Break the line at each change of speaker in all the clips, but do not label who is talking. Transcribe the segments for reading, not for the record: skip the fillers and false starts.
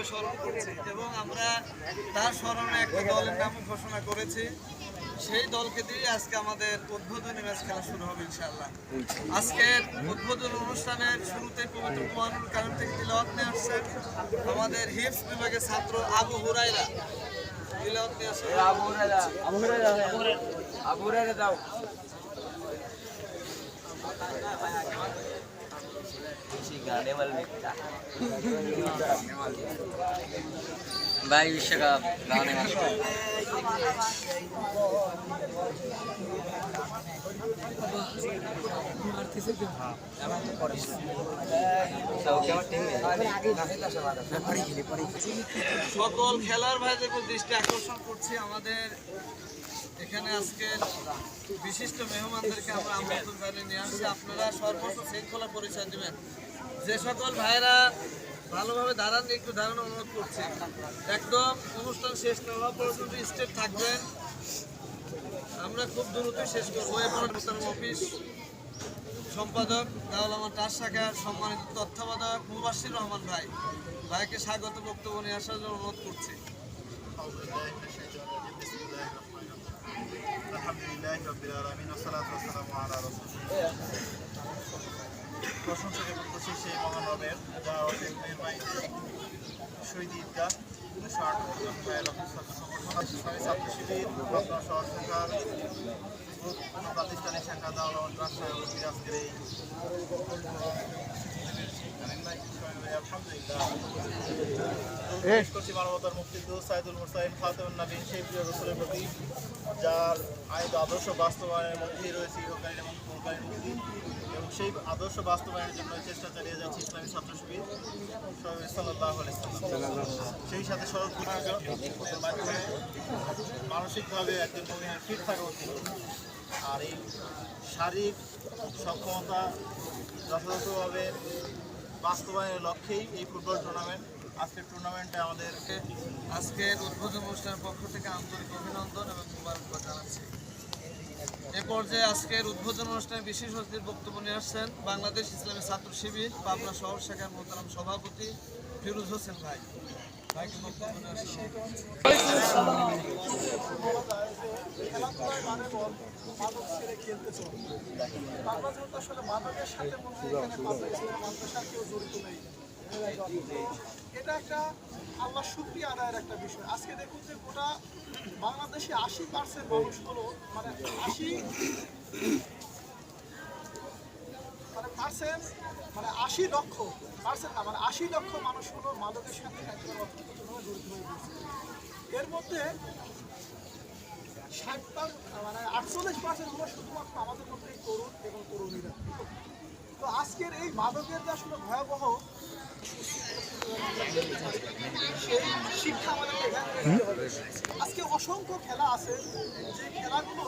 স্মরণ করছি এবং আমরা তার স্মরণে একটা দলের নাম ঘোষণা করেছি। সেই দলকে দিয়ে আজকে আমাদের উদ্বোধনী ম্যাচ খেলা শুরু হবে ইনশাআল্লাহ। আজকের উদ্বোধনী অনুষ্ঠানের শুরুতে পবিত্র কুরআনুল কারীম থেকে তিলাওয়াত নিয়ে আসছেন আমাদের হিফজ বিভাগের ছাত্র আবু হুরায়রা। তিলাওয়াত নিয়ে আসছেন আবু হুরায়রা দাও।
भाई विश्वकप गाने में
সকল খেলার ভাইদের দৃষ্টি আকর্ষণ করছি। আমাদের এখানে আজকে বিশিষ্ট মেহমানদেরকে আমরা আমন্ত্রণ জানিয়ে নিয়ে আসছি। আপনারা সর্বোচ্চ শৃঙ্খলা পরিচয় দেবেন। যে সকল ভাইরা ভালোভাবে দাঁড়ান, একটু দাঁড়ানো অনুরোধ করছি। একদম অনুষ্ঠান শেষ না হওয়া পর্যন্ত স্টেপ থাকবেন। আমরা খুব দ্রুত শেষ করবো। এরপর অফিস সম্পাদক দাউলামা টাস শাখার সম্মানিত তত্ত্বাবধায়ক মুবাশশির রহমান ভাইকে স্বাগত বক্তব্য নিয়ে আসার জন্য অনুরোধ করছি।
প্রশংসা করতেছি সেই মহান রবের, যা অনেক মেহরবানি শহীদ ঈদগাহ 1908 ছাত্র শিবির আপনার শহর শাখার প্রাতিষ্ঠানিক শাখা দাওলামা ট্রাস্ট আজকের এই আলহামদুলিল্লাহ করছি মানবতার মুক্তিযোদ্ধা সাইদুল মুরসালিন খাতামুন নবীন সেই প্রিয় রাসূলের প্রতি, যার আদর্শ বাস্তবায়নের মধ্যেই রয়েছে ইহকালীন এবং পরকালীন মুক্তি, এবং সেই আদর্শ বাস্তবায়নের জন্য চেষ্টা চালিয়ে যাচ্ছে ইসলামী ছাত্র শিবির সাল্লাল্লাহু আলাইহি ওয়াসাল্লাম। সেই সাথে সড়ক এর মাধ্যমে মানসিকভাবে একজন মহিলার ফিট থাকা উচিত। আর এই শারীরিক সক্ষমতা যথাযথভাবে বাস্তবায়নের লক্ষ্যেই এই ফুটবল টুর্নামেন্ট। আজকের টুর্নামেন্টে আমাদেরকে
আজকের উদ্বোধন অনুষ্ঠানের পক্ষ থেকে আন্তরিক অভিনন্দন এবং মুবারকবাদ জানাচ্ছি। এ পর্যায়ে আজকের উদ্বোধন অনুষ্ঠানে বিশেষ অতিথির বক্তব্য নিয়ে আসছেন বাংলাদেশ ইসলামী ছাত্র শিবির পাবনা শহর শাখার মোহতারাম সভাপতি ফিরোজ হোসেন ভাইকে বক্তব্য নিয়ে আসছেন।
এটা একটা আল্লাহ শুকরিয়া আদায়ের একটা বিষয়। আজকে দেখুন যে গোটা বাংলাদেশে 80% মানুষ হলো মানে 80 লক্ষ পার্সেন্ট না, মানে 80 লক্ষ মানুষ হলো মাদকের সাথে একেবারে অর্থনৈতিকভাবে জড়িত হয়ে পড়ছে। এর মধ্যে 48% হলো শুধুমাত্র আমাদের মধ্যে এই তরুণ এবং তরুণীরা। তো আজকের এই মাদকের যে আসলে ভয়াবহ সেই শিক্ষা আমাদেরকে দিতে হবে। আজকে অসংখ্য খেলা আছে যে খেলাগুলো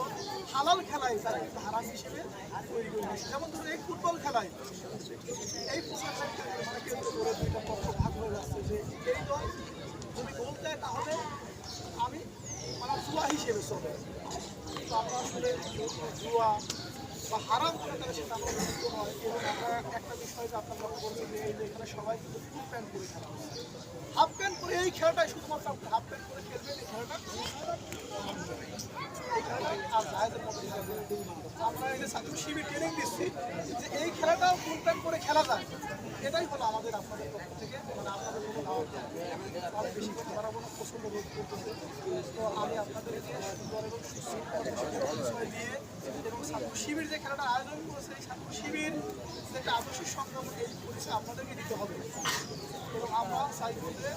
হালাল খেলায় তারা কিন্তু হারাম হিসেবে তৈরি করে দিয়েছে। যেমন ধরুন এই ফুটবল খেলায় এই ফুটবলটাকে কেন্দ্র করে দুইটা পক্ষ ভাগ হয়ে যাচ্ছে যে এই দল যদি গোল দেয় তাহলে আমি মানে জুয়া হিসেবে চলে। তো আমরা আসলে জুয়া বা হারাম করে তারা সেটা আমরা মুক্ত হয়। এবং আমরা একটা বিষয় যে আপনার লক্ষ্য করছেন যে এই যে এখানে সবাই কিন্তু ফুল প্যান্ট পরে খেলা হচ্ছে। হাফ প্যান্ট পরে এই খেলাটাই শুধুমাত্র আপনি হাফ প্যান্ট পরে খেলবেন। এই খেলাটা আর জায়েজের মধ্যে আমরা এই যে ছাত্র শিবির ট্রেনিং দিচ্ছি যে এই খেলাটাও ফুল প্যান্ট পরে খেলা যায়। এটাই হলো আমাদের আপনাদের পক্ষ থেকে মানে আপনাদের জন্য অনেক বেশি করতে পারা কোনো পছন্দ বোধ করতেছে। তো আমি আপনাদেরকে সুন্দর এবং সুশৃঙ্খল দিয়ে এবং ছাত্র শিবির যে খেলাটা আয়োজন করেছে এই ছাত্র শিবির যে একটা আদর্শের সংগ্রাম এই পরিচয় আপনাদেরকে দিতে হবে। এবং আমরা চাইব যে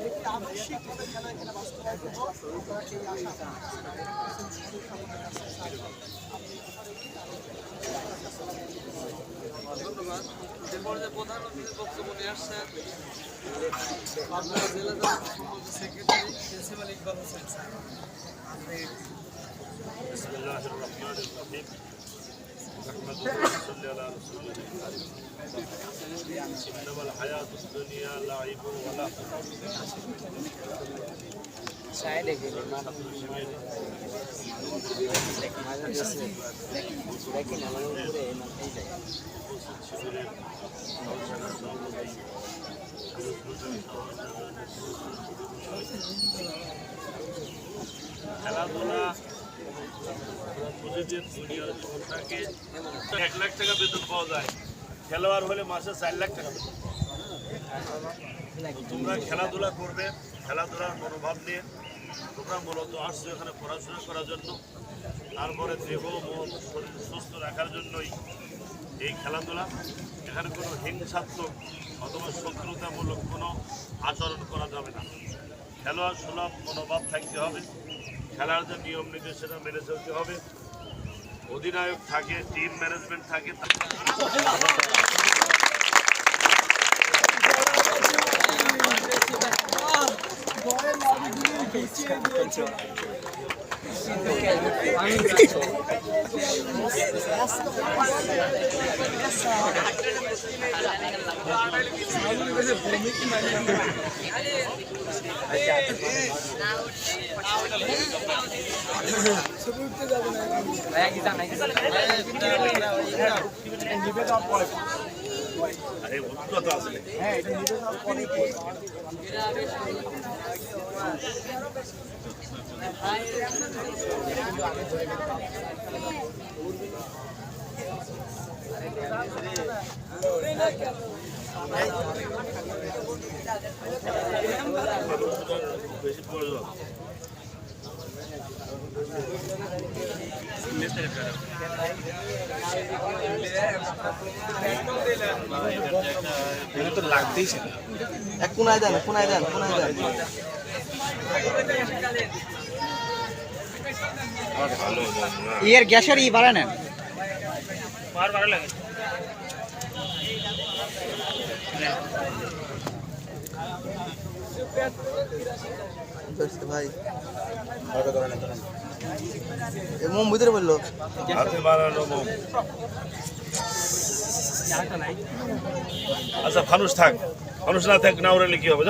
একটি আদর্শিকভাবে খেলা এখানে বাস্তবায়িত হোক, এই আশা।
ধন্যবাদ। এ পর্যায়ে প্রধান অতিথির বক্তব্য নিয়ে আসছেন পাবনা জেলা Jamaat secretary principal Iqbal Hossain sir.
বিসমিল্লাহির রহমানির রহিম। নাহমাদুহু ওয়া নুসাল্লি আলা রাসূলিল ইন্নামাল হায়াতুদ দুনিয়া লাইবুন ওয়া লাহবুন।
साइड के लिए लेकिन हमारे पूरे
খেলাধুলা প্রতিদিন দুনিয়ার জীবনটাকে 1 লাখ টাকা বেতন পাওয়া যায়, খেলোয়াড় হলে মাসে 4 লাখ টাকা বেতন। তোমরা খেলাধুলা করবে, খেলাধুলার মনোভাব নিয়ে তোমরা মূলত আসছো এখানে পড়াশোনা করার জন্য, তারপরে দেহ মন শরীর সুস্থ রাখার জন্যই এই খেলাধুলা। এখানে কোনো হিংসাত্মক অথবা শত্রুতামূলক কোনো আচরণ করা যাবে না। খেলোয়াড় সুলভ মনোভাব থাকতে হবে, খেলার যে নিয়ম নীতি সেটা মেনে চলতে হবে। অধিনায়ক থাকে, টিম ম্যানেজমেন্ট থাকে। আরে অভিজ্ঞতা আছে। বেশি প্রয়োজন
এক কোনায় দেন, কোনায় দেন, কোনায় দেন।
ইয়ের গ্যাসের বাড়া নেন।
ভাই মোম ভিতরে বললো
হাতে বানানো মোম। আচ্ছা ফানুস থাক, ফানুস না থাক না উড়ালে কি হবে?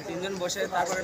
তিনজন বসে তারপরে